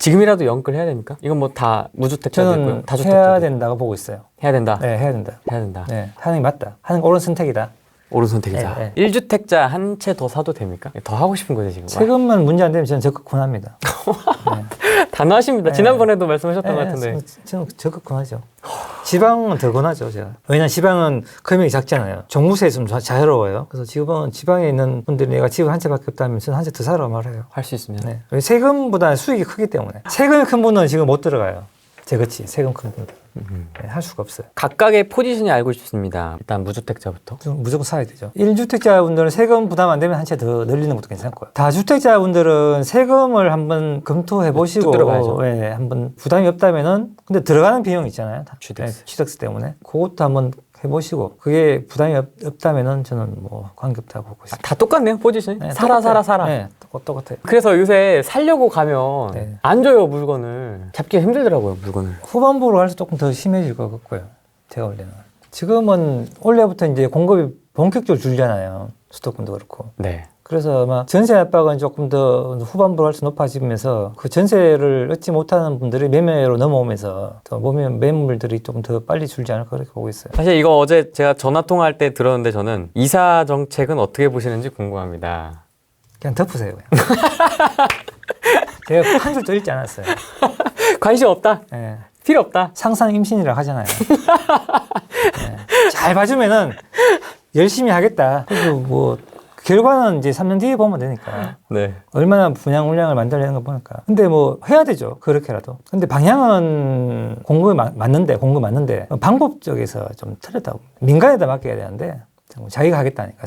지금이라도 연끌해야 됩니까? 이건 뭐 다 무주택자 됐고요. 저는 다주택자 해야 된다고 보고 있어요. 해야 된다. 네, 해야 된다. 해야 된다. 네, 하는 게 맞다. 하는 게 옳은 선택이다. 옳은 선택이다. 네, 1주택자 한 채 더 사도 됩니까? 더 하고 싶은 거죠 지금. 세금만 문제 안 되면 저는 적극 권합니다. 네. 단호하십니다. 네. 지난번에도 말씀하셨던 것 같은데. 저는 적극 권하죠. 지방은 더 권하죠, 제가. 왜냐면 지방은 금액이 작잖아요. 종부세 좀 자유로워요. 그래서 지금은 지방에 있는 분들이 내가 집을 한 채밖에 없다면 저는 한 채 더 사라고 말해요. 할 수 있으면. 네. 왜 세금보다 수익이 크기 때문에. 세금이 큰 분은 지금 못 들어가요. 제그치 세금 큰 분들. 네, 할 수가 없어요. 각각의 포지션이 알고 싶습니다. 일단 무주택자부터. 무조건 사야 되죠. 1주택자 분들은 세금 부담 안 되면 한 채 더 늘리는 것도 괜찮고요. 다주택자 분들은 세금을 한번 검토해 보시고 들어가야죠. 네, 한번 부담이 없다면은 근데 들어가는 비용이 있잖아요. 취득세. 네, 취득세 때문에 그것도 한번 해보시고 그게 부담이 없다면은 저는 뭐 관계없다고 보고 있습니다. 다 똑같네요 포지션이. 네, 살아. 네, 똑같아요. 그래서 요새 살려고 가면 네. 안 줘요 물건을. 잡기가 힘들더라고요 물건을. 후반부로 갈수록 조금 더 심해질 것 같고요. 제가 볼 때는. 지금은 올해부터 이제 공급이 본격적으로 줄잖아요. 수도권도 그렇고. 네. 그래서 아마 전세 압박은 조금 더 후반부로 할수 높아지면서 그 전세를 얻지 못하는 분들이 매매로 넘어오면서 더 매물들이 조금 더 빨리 줄지 않을까 그렇게 보고 있어요. 사실 이거 어제 제가 전화 통화할 때 들었는데 저는 이사 정책은 어떻게 보시는지 궁금합니다. 그냥 덮으세요. 그냥. 제가 한 줄도 읽지 않았어요. 관심 없다. 예. 필요 없다. 상상 임신이라고 하잖아요. 예. 잘 봐주면은 열심히 하겠다. 그리고 뭐 결과는 이제 3년 뒤에 보면 되니까. 네. 얼마나 분양 물량을 만들려는 거 보니까. 근데 뭐 해야 되죠. 그렇게라도. 근데 방향은 공급이 맞는데 방법적에서 좀 틀렸다고. 민간에다 맡겨야 되는데 자기가 하겠다니까.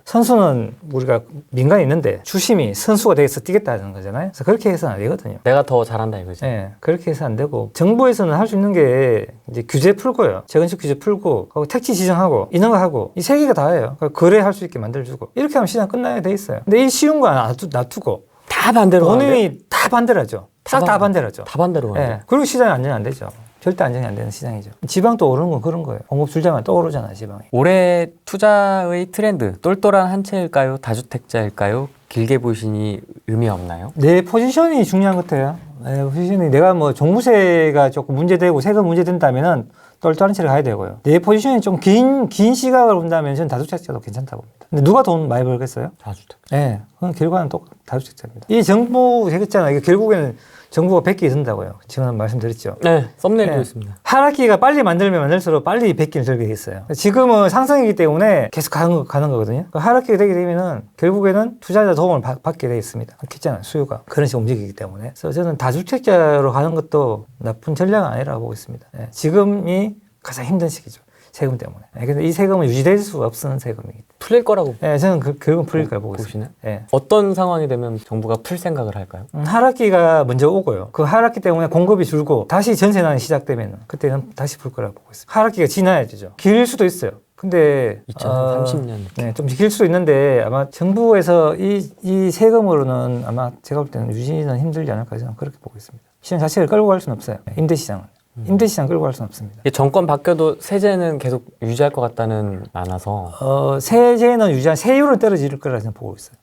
선수는 우리가 민간에 있는데 주심이 선수가 돼서 뛰겠다는 거잖아요. 그래서 그렇게 해서는 안 되거든요. 내가 더 잘한다 이거지. 네, 그렇게 해서 안 되고 정부에서는 할 수 있는 게 이제 규제 풀고요. 재건축 규제 풀고 택지 지정하고 이런 거 하고 이 세 개가 다예요. 거래할 수 있게 만들어주고 이렇게 하면 시장 끝나야 돼 있어요. 근데 이 쉬운 거 놔두고 다 반대로 가는데? 본인이 다 반대로 하죠. 싹 다 반대로 하죠. 다 반대로 가는데? 네, 그리고 시장이 안정이 안 되죠. 절대 안정이 안 되는 시장이죠. 지방도 오르는 건 그런 거예요. 공급 줄자만 또 오르잖아요, 지방이. 올해 투자의 트렌드 똘똘한 한 채일까요? 다주택자일까요? 길게 보시니 의미 없나요? 내 포지션이 중요한 것 같아요. 내 포지션이 내가 뭐 종부세가 조금 문제되고 세금 문제된다면은 똘똘한 채를 가야 되고요. 내 포지션이 좀 긴 시각을 본다면 저는 다주택자도 괜찮다고 봅니다. 근데 누가 돈 많이 벌겠어요? 다주택. 네, 그건 결과는 또 다주택자입니다. 이 정부 되겠잖아요. 이게 결국에는 정부가 100개 든다고요. 지금 말씀드렸죠. 네, 썸네일도 네. 있습니다. 하락기가 빨리 만들면 만들수록 빨리 100개를 들게 있어요. 지금은 상승이기 때문에 계속 가는 거거든요. 하락기가 되게 되면은 결국에는 투자자 도움을 받게 돼 있습니다. 그렇잖아요. 수요가. 그런 식으로 움직이기 때문에. 그래서 저는 다주택자로 가는 것도 나쁜 전략은 아니라고 보고 있습니다. 네. 지금이 가장 힘든 시기죠. 세금 때문에. 근데 이 세금은 유지될 수 없는 세금이기 때문에. 풀릴 거라고 네, 저는 결국은 풀릴 거라고 보고 보시나요? 있습니다. 네. 어떤 상황이 되면 정부가 풀 생각을 할까요? 하락기가 먼저 오고요. 그 하락기 때문에 공급이 줄고 다시 전세난이 시작되면 그때는 다시 풀 거라고 보고 있습니다. 하락기가 지나야 되죠. 길 수도 있어요. 근데 2030년 네, 좀 길 수도 있는데 아마 정부에서 이 세금으로는 아마 제가 볼 때는 유지는 힘들지 않을까 저는 그렇게 보고 있습니다. 시장 자체를 끌고 갈 수는 없어요. 임대시장은. 임대시장 끌고 갈 수는 없습니다. 정권 바뀌어도 세제는 계속 유지할 것 같다는 않아서 세제는 유지한 세율은 떨어질 거라고 저는 보고 있어요.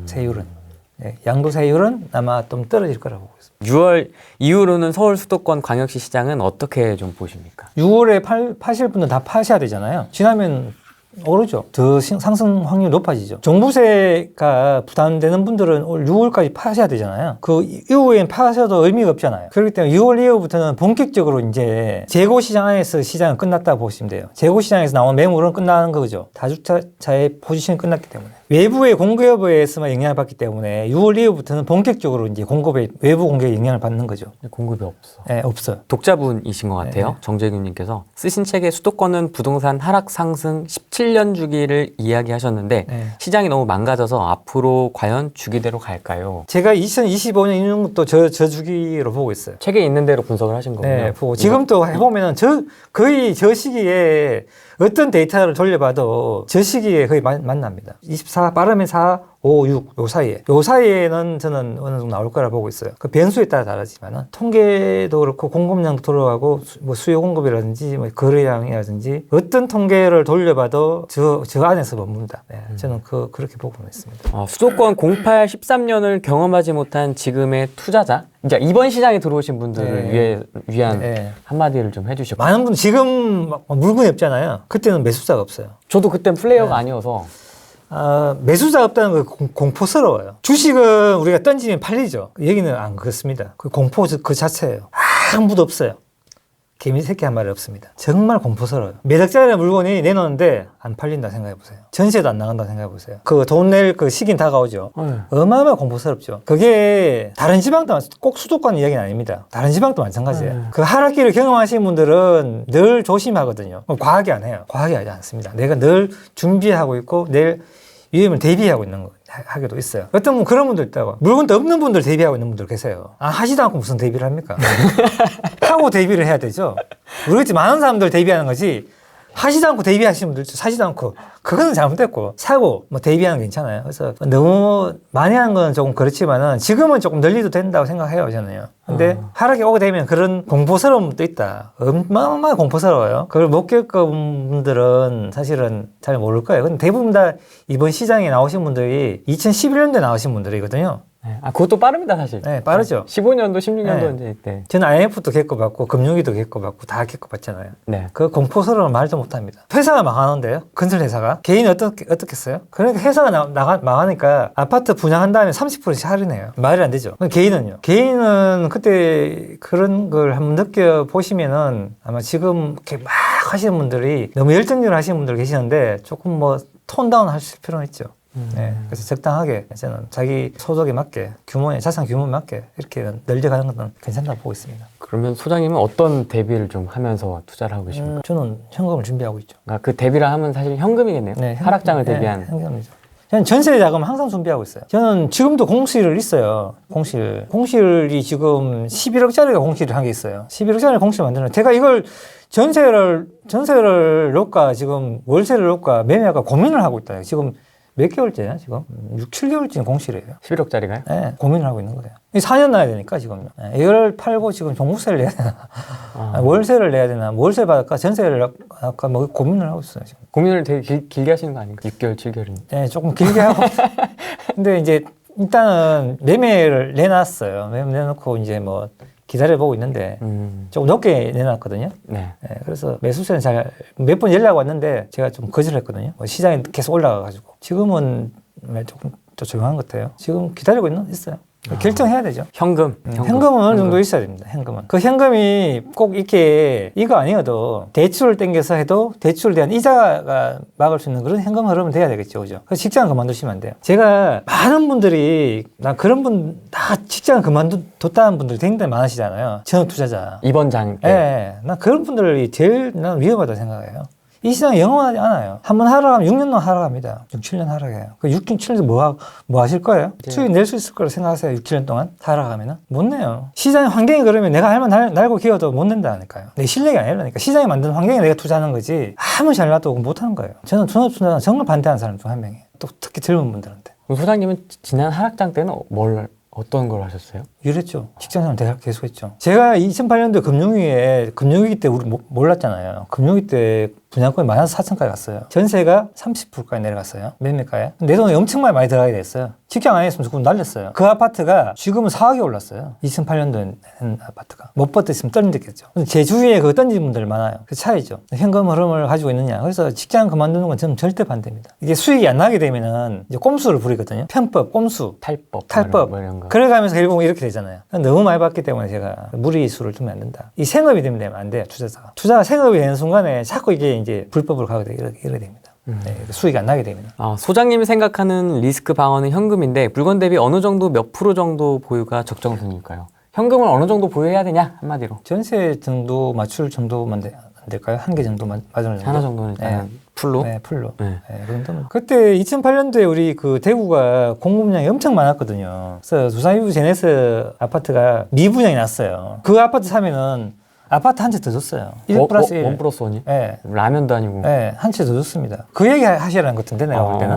세율은. 네, 양도세율은 아마 좀 떨어질 거라고 보고 있습니다. 6월 이후로는 서울 수도권 광역시 시장은 어떻게 좀 보십니까? 6월에 파실 분들 다 파셔야 되잖아요. 지나면 오르죠. 더 상승 확률이 높아지죠. 종부세가 부담되는 분들은 올 6월까지 파셔야 되잖아요. 그 이후엔 파셔도 의미가 없잖아요. 그렇기 때문에 6월 이후부터는 본격적으로 이제 재고 시장 안에서 시장은 끝났다고 보시면 돼요. 재고 시장에서 나온 매물은 끝나는 거죠. 다주택자의 포지션이 끝났기 때문에. 외부의 공급에서만 영향을 받기 때문에 6월 이후부터는 본격적으로 이제 외부 공급에 영향을 받는 거죠. 공급이 없어. 네, 없어요. 독자분이신 것 같아요. 네. 정재균님께서 쓰신 책에 수도권은 부동산 하락 상승 17년 주기를 이야기하셨는데 네. 시장이 너무 망가져서 앞으로 과연 주기대로 갈까요? 제가 2025년 이런 것도 저 주기로 보고 있어요. 책에 있는 대로 분석을 하신 거군요. 네, 보고 지금 또 해보면은 거의 저 시기에 어떤 데이터를 돌려봐도 저 시기에 거의 만납니다. 24 빠르면 4, 5, 6, 요 사이에는 저는 어느 정도 나올 거라 보고 있어요. 그 변수에 따라 다르지만은 통계도 그렇고 공급량도 돌아가고 뭐 수요 공급이라든지 뭐 거래량이라든지 어떤 통계를 돌려봐도 저 안에서 머문다. 네, 저는 그렇게 보고 있습니다. 수도권 08, 13년을 경험하지 못한 지금의 투자자, 이제 이번 시장에 들어오신 분들을 위한 한마디를 좀 해주시고. 많은 분 지금 막 물건이 없잖아요. 그때는 매수자가 없어요. 저도 그땐 플레이어가 아니어서. 매수자가 없다는 거 공포스러워요. 주식은 우리가 던지면 팔리죠. 얘기는 안 그렇습니다. 그 공포 그 자체예요. 아무도 없어요. 개미 새끼 한 마리 없습니다. 정말 공포스러워요. 몇 억짜리 물건이 내놓는데 안 팔린다 생각해보세요. 전세도 안 나간다 생각해보세요. 그 돈 낼 그 시기는 다가오죠. 어마어마하게 공포스럽죠. 그게 다른 지방도 꼭 수도권 이야기는 아닙니다. 다른 지방도 마찬가지예요. 그 하락기를 경험하신 분들은 늘 조심하거든요. 과하게 안 해요. 과하게 하지 않습니다. 내가 늘 준비하고 있고 내일 위험을 대비하고 있는 거 하게도 있어요. 어떤 분 그런 분들 있다고. 물건도 없는 분들 대비하고 있는 분들 계세요. 하지도 않고 무슨 대비를 합니까? 하고 대비를 해야 되죠. 모르겠지. 많은 사람들 대비하는 거지. 하지도 않고 대비하시는 분들, 사지도 않고. 그거는 잘못됐고, 사고, 뭐, 대비하는 게 괜찮아요. 그래서 너무 많이 하는 건 조금 그렇지만은 지금은 조금 늘리도 된다고 생각해요, 저는요. 근데 하락이 오게 되면 그런 공포스러움도 있다. 어마어마하게 공포스러워요. 그걸 못 겪은 분들은 사실은 잘 모를 거예요. 근데 대부분 다 이번 시장에 나오신 분들이 2011년도에 나오신 분들이거든요. 그것도 빠릅니다, 사실. 네, 빠르죠. 15년도, 16년도 이제 이때. 저는 IMF도 겪어봤고, 금융위도 겪어봤고, 다 겪어봤잖아요. 네. 그 공포스러움을 말도 못합니다. 회사가 망하는데요? 건설 회사가? 개인이 어떻겠어요? 그러니까 회사가 망하니까 아파트 분양한 다음에 30%씩 할인해요. 말이 안 되죠. 개인은요? 개인은 그때 그런 걸 한번 느껴보시면은 아마 지금 이렇게 막 하시는 분들이 너무 열정적으로 하시는 분들 계시는데 조금 뭐 톤다운 하실 필요는 있죠. 네, 그래서 적당하게 저는 자기 소득에 맞게 자산 규모에 맞게 이렇게 늘려가는 것은 괜찮다고 보고 있습니다. 그러면 소장님은 어떤 대비를 좀 하면서 투자를 하고 계십니까? 저는 현금을 준비하고 있죠. 그러니까 그 대비를 하면 사실 현금이겠네요. 네, 하락장을 대비한. 현금이죠. 저는 전세 자금 항상 준비하고 있어요. 저는 지금도 공실을 있어요. 공실이 지금 11억짜리가 공실을 한 게 있어요. 11억짜리 공실 만드는. 제가 이걸 전세를 놓을까 지금 월세를 놓을까 매매할까 고민을 하고 있다. 지금 몇 개월째야 지금? 6, 7개월째 공실이에요. 11억짜리가요? 네, 고민을 하고 있는 거예요. 4년 나야 되니까 지금. 네, 이걸 팔고 지금 종부세를 내야 되나? 월세를 내야 되나? 월세 받을까? 전세를 할까? 뭐 고민을 하고 있어요 지금. 고민을 되게 길게 하시는 거 아닌가? 6개월, 7개월이면. 네, 조금 길게 하고. 근데 이제 일단은 매매를 내놨어요. 매매 내놓고 이제 뭐 기다려보고 있는데 조금 높게 내놨거든요. 네. 네, 그래서 매수세는 몇 번 연락 왔는데 제가 좀 거절했거든요. 시장이 계속 올라가가지고 지금은 조금 더 조용한 것 같아요. 지금 기다리고 있어요. 결정해야 되죠. 현금은 어느 정도 있어야 됩니다. 현금은. 그 현금이 꼭 이렇게 이거 아니어도 대출을 땡겨서 해도 대출에 대한 이자가 막을 수 있는 그런 현금 흐름은 돼야 되겠죠. 그죠? 그래서 직장을 그만두시면 안 돼요. 제가 많은 분들이 나 그런 분 다 직장을 그만뒀다는 분들이 굉장히 많으시잖아요. 전업 투자자. 이번 장. 네. 난 그런 분들이 제일 난 위험하다고 생각해요. 이 시장이 영원하지 않아요. 한번 하락하면 6년 동안 하락합니다. 6, 7년 하락해요. 그 6, 7년 뭐 하실 거예요? 수익 낼 수 있을 거라고 생각하세요? 6, 7년 동안 하락하면은? 못 내요. 시장의 환경이 그러면 내가 알면 날고 기어도 못 낸다니까요. 내 실력이 아니라니까. 시장이 만든 환경에 내가 투자하는 거지. 아무리 잘 놔도 못 하는 거예요. 저는 전업 투자는 정말 반대하는 사람 중 한 명이에요. 또 특히 젊은 분들한테. 소장님은 지난 하락장 때는 어떤 걸 하셨어요? 이랬죠. 직장생활 대학 계속 했죠. 제가 2008년도 금융위기 때 우리 몰랐잖아요. 금융위기 때 분양권이 -4,000까지 갔어요. 전세가 30%까지 내려갔어요. 매매가에. 내 돈이 엄청 많이 들어가게 됐어요. 직장 안 했으면 조금 날렸어요. 그 아파트가 지금은 4억이 올랐어요. 2008년도에 한 아파트가. 못 버텼으면 떨어졌겠죠. 제 주위에 그 던진 분들 많아요. 그 차이죠. 현금 흐름을 가지고 있느냐. 그래서 직장 그만두는 건 저는 절대 반대입니다. 이게 수익이 안 나게 되면은 이제 꼼수를 부리거든요. 편법, 꼼수. 탈법. 뭐 이런 거. 그래가면서 결국 이렇게 되잖아요. 너무 많이 받기 때문에 제가 무리수를 두면 안 된다. 이 생업이 되면 안 돼요. 투자자가. 투자가 생업이 되는 순간에 자꾸 이게 이제 불법으로 가게 이렇게 됩니다. 네, 수익이 안 나게 되면. 소장님이 생각하는 리스크 방어는 현금인데 물건 대비 어느 정도 몇 프로 정도 보유가 적정선일까요? 현금을 어느 정도 보유해야 되냐 한마디로. 전세 정도 맞출 정도만 안 될까요? 한 개 정도만 맞으면 정도? 하나 정도는 일단 풀로. 네, 풀로. 네. 네, 그 정도면. 그때 2008년도에 우리 그 대구가 공급량이 엄청 많았거든요. 그래서 두산이브 제네스 아파트가 미분양이 났어요. 그 아파트 사면은 아파트 한 채 더 줬어요. 1 플러스 1. 1 플러스 1이? 예. 라면도 아니고. 예, 한 채 더 줬습니다. 그 얘기 하시라는 것 같은데, 내가 볼 때는.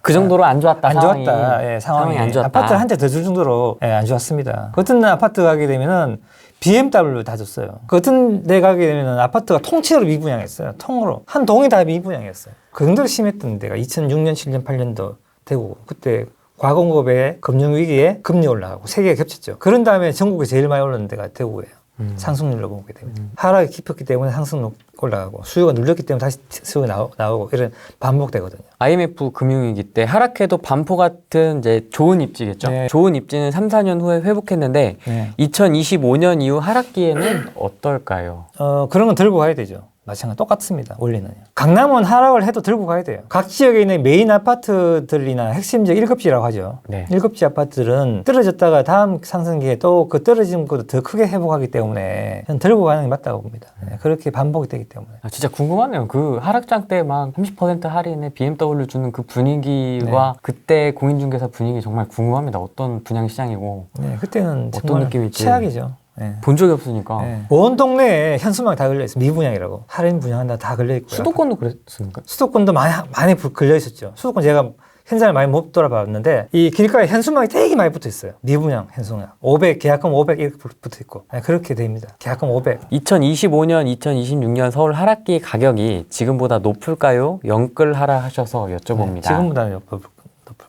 그 정도로 안 좋았다. 안 상황이. 좋았다. 예, 상황이 안 좋았다. 아파트를 한 채 더 줄 정도로 예, 안 좋았습니다. 그 어떤 아파트 가게 되면은 BMW 다 줬어요. 그 어떤 데 가게 되면은 아파트가 통째로 미분양했어요. 통으로. 한 동이 다 미분양했어요. 그 정도로 심했던 데가 2006년, 7년, 8년도 되고 그때 과공급에 금융위기에 금리 올라가고 세 개가 겹쳤죠. 그런 다음에 전국에 제일 많이 올랐는 데가 대구예요. 상승률로 보게 되면 하락이 깊었기 때문에 상승률 올라가고 수요가 눌렸기 때문에 다시 수요가 나오고 이런 반복되거든요. IMF 금융위기 때 하락해도 반포 같은 이제 좋은 입지겠죠. 네. 좋은 입지는 3, 4년 후에 회복했는데 네. 2025년 이후 하락기에는 어떨까요? 그런 건 들고 가야 되죠. 마찬가지 똑같습니다. 원리는요. 강남은 하락을 해도 들고 가야 돼요. 각 지역에 있는 메인 아파트들이나 핵심 지역 1급지라고 하죠. 네. 1급지 아파트들은 떨어졌다가 다음 상승기에 또 그 떨어진 것보다 더 크게 회복하기 때문에 저는 들고 가는 게 맞다고 봅니다. 네, 그렇게 반복이 되기 때문에. 진짜 궁금하네요. 그 하락장 때 막 30% 할인에 BMW 주는 그 분위기와 그때 공인중개사 분위기 정말 궁금합니다. 어떤 분양 시장이고 네, 그때는 어떤 정말 느낌일지. 최악이죠. 네. 본 적이 없으니까. 네. 온 동네에 현수막이 다 걸려 있어요. 미분양이라고. 할인 분양한다 다 걸려 있고요. 수도권도 그랬습니까? 수도권도 많이 걸려 있었죠. 수도권 제가 현장을 많이 못 돌아봤는데 이 길가에 현수막이 되게 많이 붙어 있어요. 미분양 현수막 500 계약금 500 이렇게 붙어 있고 네, 그렇게 됩니다. 계약금 500. 2025년, 2026년 서울 하락기 가격이 지금보다 높을까요? 영끌 하락하셔서 여쭤봅니다. 네, 지금보다는 높을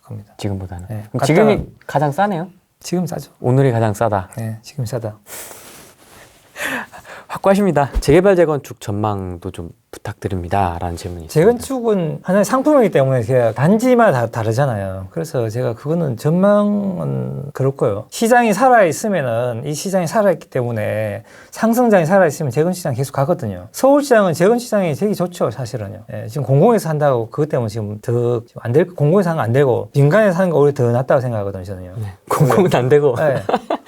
겁니다. 지금보다는. 네, 그럼 지금이 가장 싸네요? 지금 싸죠. 오늘이 가장 싸다. 네, 지금 싸다. 확고하십니다. 재개발 재건축 전망도 좀 부탁드립니다. 라는 질문이 있습니다. 재건축은 하나의 상품이기 때문에 제가 단지마다 다르잖아요. 그래서 제가 그거는 전망은 그렇고요. 시장이 살아있으면은 이 시장이 살아있기 때문에 상승장이 살아있으면 재건시장 계속 가거든요. 서울시장은 재건시장이 되게 좋죠, 사실은요. 예, 지금 공공에서 한다고 그것 때문에 지금 더 안 될, 공공에서 하는 거 안 되고 민간에서 하는 거 오히려 더 낫다고 생각하거든요, 저는요. 네. 공공은 안 되고. 네.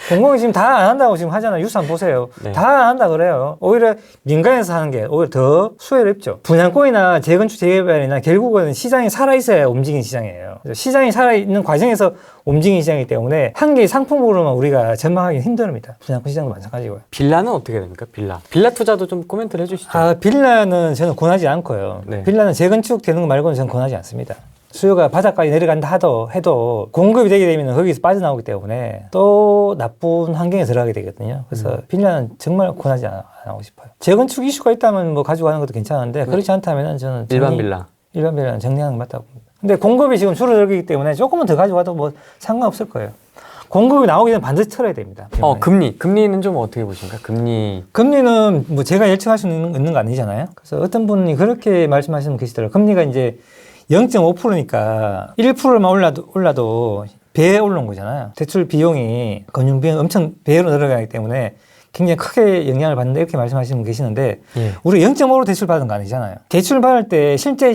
공공이 지금 다 안 한다고 지금 하잖아요. 뉴스 한번 보세요. 네. 다 안 한다 그래요. 오히려 민간에서 하는 게 오히려 더 수혜를 입죠. 분양권이나 재건축 재개발이나 결국은 시장이 살아있어야 움직이는 시장이에요. 그래서 시장이 살아있는 과정에서 움직이는 시장이기 때문에 한 개의 상품으로만 우리가 전망하기 힘듭니다. 분양권 시장도 마찬가지고요. 빌라는 어떻게 됩니까? 빌라 투자도 좀 코멘트를 해주시죠. 빌라는 저는 권하지 않고요. 네. 빌라는 재건축 되는 거 말고는 저는 권하지 않습니다. 수요가 바닥까지 내려간다 해도 공급이 되게 되면 거기서 빠져나오기 때문에 또 나쁜 환경에 들어가게 되거든요. 그래서 빌라는 정말 권하지 않고 싶어요. 재건축 이슈가 있다면 뭐 가지고 가는 것도 괜찮은데 그렇지 않다면 저는 일반 빌라는 정리하는 게 맞다고 봅니다. 근데 공급이 지금 줄어들기 때문에 조금만 더 가져가도 뭐 상관없을 거예요. 공급이 나오기 전에 반드시 털어야 됩니다. 금리는 좀 어떻게 보십니까? 금리는 뭐 제가 예측할 수 있는 거 아니잖아요. 그래서 어떤 분이 그렇게 말씀하시는 분 계시더라고요. 금리가 이제 0.5%니까 1%만 올라도 배에 올라온 거잖아요. 대출 비용이 금융 비용 엄청 배로 늘어가기 때문에 굉장히 크게 영향을 받는다 이렇게 말씀하시는 분 계시는데 예. 우리 0.5로 대출 받은 거 아니잖아요. 대출 받을 때 실제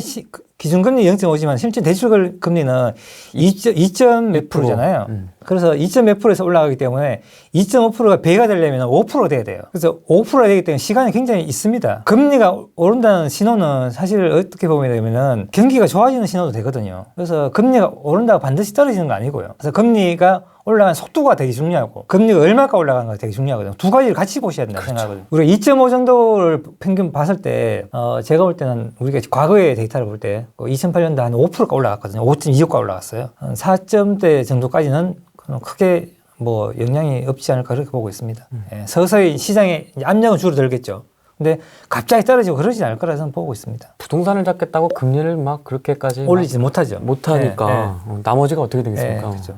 기준금리 0.5지만 실제 대출 금리는 2몇 프로잖아요. 그래서 2.몇 프로에서 올라가기 때문에 2.5%가 배가 되려면 5%가 돼야 돼요. 그래서 5%가 되기 때문에 시간이 굉장히 있습니다. 금리가 오른다는 신호는 사실 어떻게 보면 되면은 경기가 좋아지는 신호도 되거든요. 그래서 금리가 오른다고 반드시 떨어지는 거 아니고요. 그래서 금리가 올라간 속도가 되게 중요하고 금리가 얼마가 올라가는 가 되게 중요하거든요. 두 가지를 같이 보셔야 된다고 생각하거든요. 우리가 2.5 정도를 평균 봤을 때 제가 볼 때는 우리가 과거의 데이터를 볼 때 2008년도 한 5%가 올라갔거든요. 5.26가 올라갔어요. 한 4점대 정도까지는 크게 뭐 영향이 없지 않을까 그렇게 보고 있습니다. 예, 서서히 시장의 압력은 줄어들겠죠. 근데 갑자기 떨어지고 그러지 않을 거라 저는 보고 있습니다. 부동산을 잡겠다고 금리를 막 그렇게까지 올리지 못하죠. 못하니까 나머지가 어떻게 되겠습니까? 그렇죠.